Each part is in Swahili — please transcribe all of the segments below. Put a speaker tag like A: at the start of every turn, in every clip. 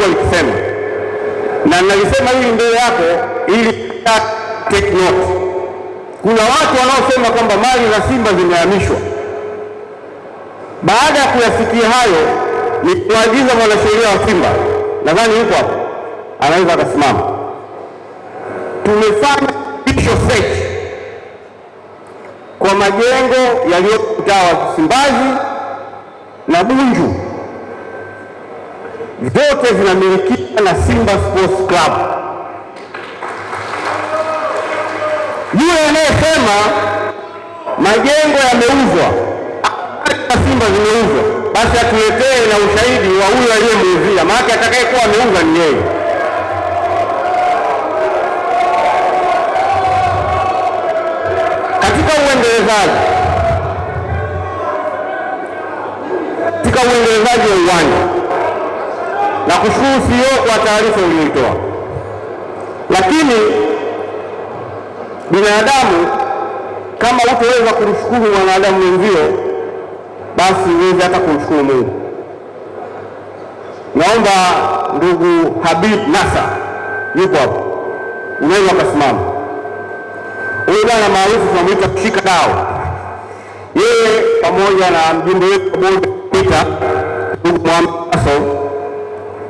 A: likisema, na nalisema hili mbele yako ili take note. Kuna watu wanaosema kwamba mali za Simba zimehamishwa. Baada ya kuyasikia hayo, ni kuagiza mwanasheria wa Simba, nadhani yuko hapo, anaweza akasimama. Tumefanya official search kwa majengo yaliyo mtaa wa Msimbazi na Bunju, zote zinamilikiwa na Simba Sports Club. Yule anayesema majengo yameuzwa, Simba zimeuzwa, basi atuletee na ushahidi wa huyo aliyemuuzia, maana atakayekuwa ameuza ni yeye. Katika uendelezaji wa uwanja, na kushukuru CEO kwa taarifa uliyoitoa, lakini binadamu kama hutaweza kumshukuru mwanadamu mwenzio, basi uweze hata kumshukuru Mungu. Naomba ndugu Habib Nasser yuko hapo, unaweza kusimama. Huyu bwana maarufu tunamuita kushika dao. Yeye pamoja na mjumbe wetu wa bodi Peter ndugu Muhammad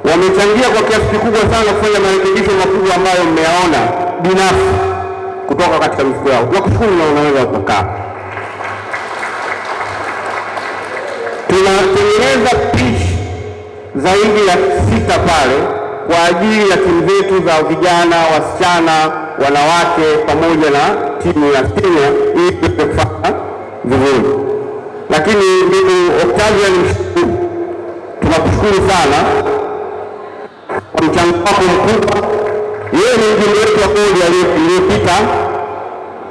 A: wamechangia kwa kiasi kikubwa sana kufanya marekebisho makubwa ambayo mmeyaona binafsi kutoka katika mifuko yao. Tunakushukuru na unaweza kukaa. Tunatengeneza pitch zaidi ya 6 pale kwa ajili ya timu zetu za vijana, wasichana, wanawake pamoja na timu ya senior ili kufanya vizuri. Lakini ndugu Octavian Mshukuru, tunakushukuru sana kwa mchango wako mkubwa. Yeye ni mjumbe wetu wa bodi aliyopita,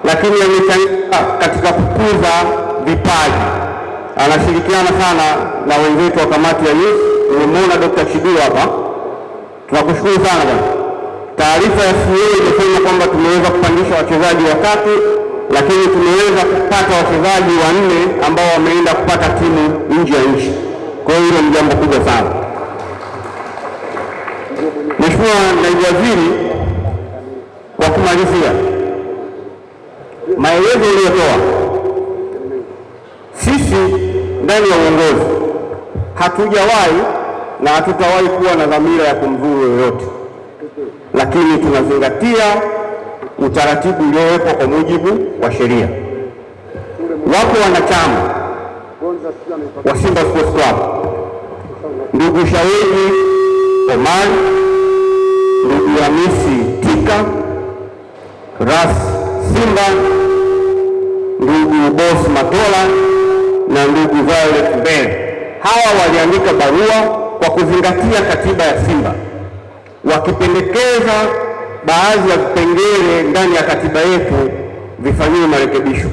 A: lakini amechangia katika kukuza vipaji. Anashirikiana sana na wenzetu wa kamati ya youth. Umemuona Dr. Chidiwa hapa. Tunakushukuru sana bwana. Taarifa ya CEO imesema kwamba tumeweza kupandisha wachezaji 3, lakini tumeweza kupata wachezaji 4 ambao wameenda kupata timu nje ya nchi. Kwa hiyo hilo ni jambo kubwa sana. Mheshimiwa Naibu Waziri, kwa kumalizia, maelezo uliyotoa, sisi ndani ya uongozi hatujawahi na hatutawahi kuwa na dhamira ya kumdhuru yoyote, lakini tunazingatia utaratibu uliowekwa kwa mujibu wa sheria. Wapo wanachama wa Simba Sports Club, ndugu Shawedi Omar, ndugu Hamisi Tika, Ras Simba, ndugu Boss Matola na ndugu Violet Mbele. Hawa waliandika barua kwa kuzingatia katiba ya Simba, wakipendekeza baadhi ya vipengele ndani ya katiba yetu vifanyiwe marekebisho.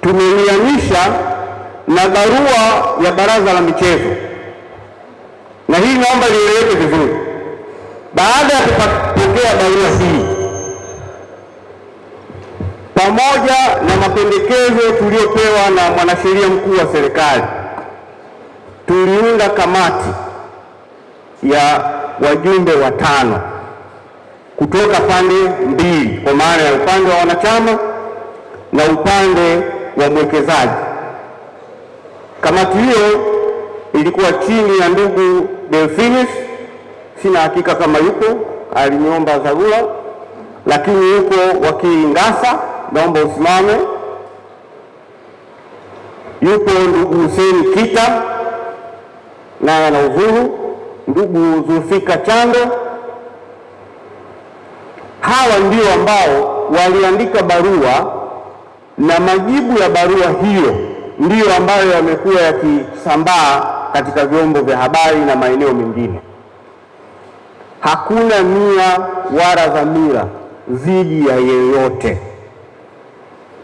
A: Tumelianisha na barua ya Baraza la Michezo, na hii naomba lieleweke vizuri. Baada ya kupokea barua hii pamoja na mapendekezo tuliyopewa na mwanasheria mkuu wa serikali, tuliunda kamati ya wajumbe 5 kutoka pande mbili, kwa maana ya upande wa wanachama na upande wa mwekezaji. Kamati hiyo ilikuwa chini ya ndugu Delphinus, sina hakika kama yuko, aliniomba dharura, lakini yuko wakili Ngasa, naomba usimame. Yupo ndugu Hussein Kita na ana udhuru, ndugu Zulfika Chando. Hawa ndio ambao waliandika barua, na majibu ya barua hiyo ndiyo ambayo yamekuwa yakisambaa katika vyombo vya habari na maeneo mengine. Hakuna nia wala dhamira dhidi ya yeyote.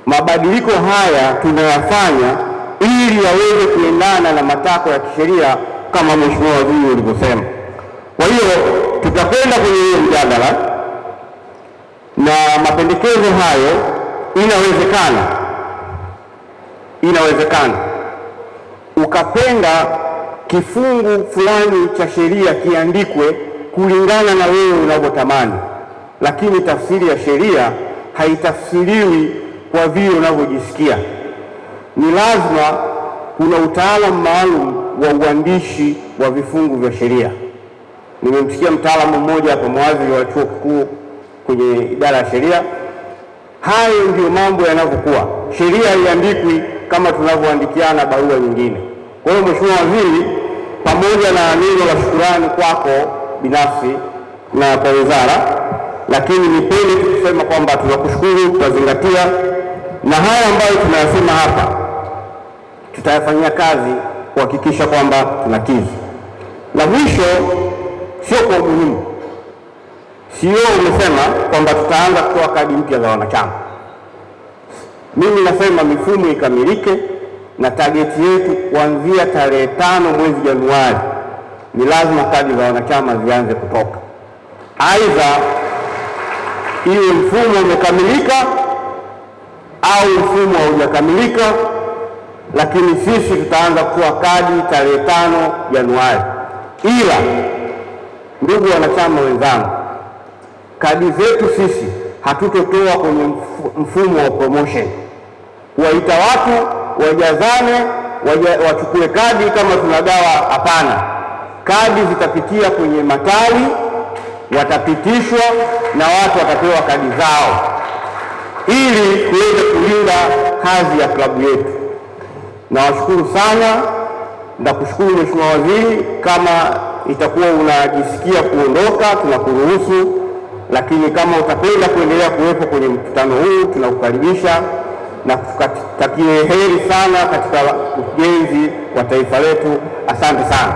A: Mabadiliko haya tunayafanya ili yaweze kuendana na matakwa ya kisheria kama Mheshimiwa Waziri ulivyosema. Kwa hiyo tutakwenda kwenye hiyo mjadala, na mapendekezo hayo inawezekana ukapenda kifungu fulani cha sheria kiandikwe kulingana na wewe unavyotamani, lakini tafsiri ya sheria haitafsiriwi kwa vile unavyojisikia. Ni lazima kuna utaalamu maalum wa uandishi wa vifungu vya sheria. Nimemsikia mtaalamu mmoja hapa, mwadhiri wa chuo kikuu kwenye idara ya sheria. Hayo ndio mambo yanavyokuwa. Sheria haiandikwi kama tunavyoandikiana barua nyingine. Kwa hiyo Mheshimiwa Waziri, pamoja na neno la shukrani kwako binafsi na kwa wizara, lakini nipende kusema kwamba tunakushukuru, tutazingatia, na haya ambayo tunayasema hapa tutayafanyia kazi kuhakikisha kwamba tunakidhi. La mwisho, sio kwa umuhimu, sio umesema kwamba tutaanza kutoa kadi mpya za wanachama. Mimi nasema mifumo ikamilike, na targeti yetu kuanzia tarehe 5 mwezi Januari ni lazima kadi za wanachama zianze kutoka. Aidha iwe mfumo umekamilika au mfumo haujakamilika, lakini sisi tutaanza kutoa kadi tarehe 5 Januari. Ila ndugu wanachama wenzangu, kadi zetu sisi hatutotoa kwenye mfumo wa promotion, kuwaita watu wajazane wachukue kadi kama tunagawa. Hapana, kadi zitapitia kwenye matawi, watapitishwa na watu watapewa kadi zao, ili tuweze kulinda hadhi ya klabu yetu. Nawashukuru sana, nakushukuru Mheshimiwa Waziri. Kama itakuwa unajisikia kuondoka, tunakuruhusu, lakini kama utakwenda kuendelea kuwepo kwenye mkutano huu, tunakukaribisha na tukutakie heri sana katika ujenzi wa taifa letu. Asante sana.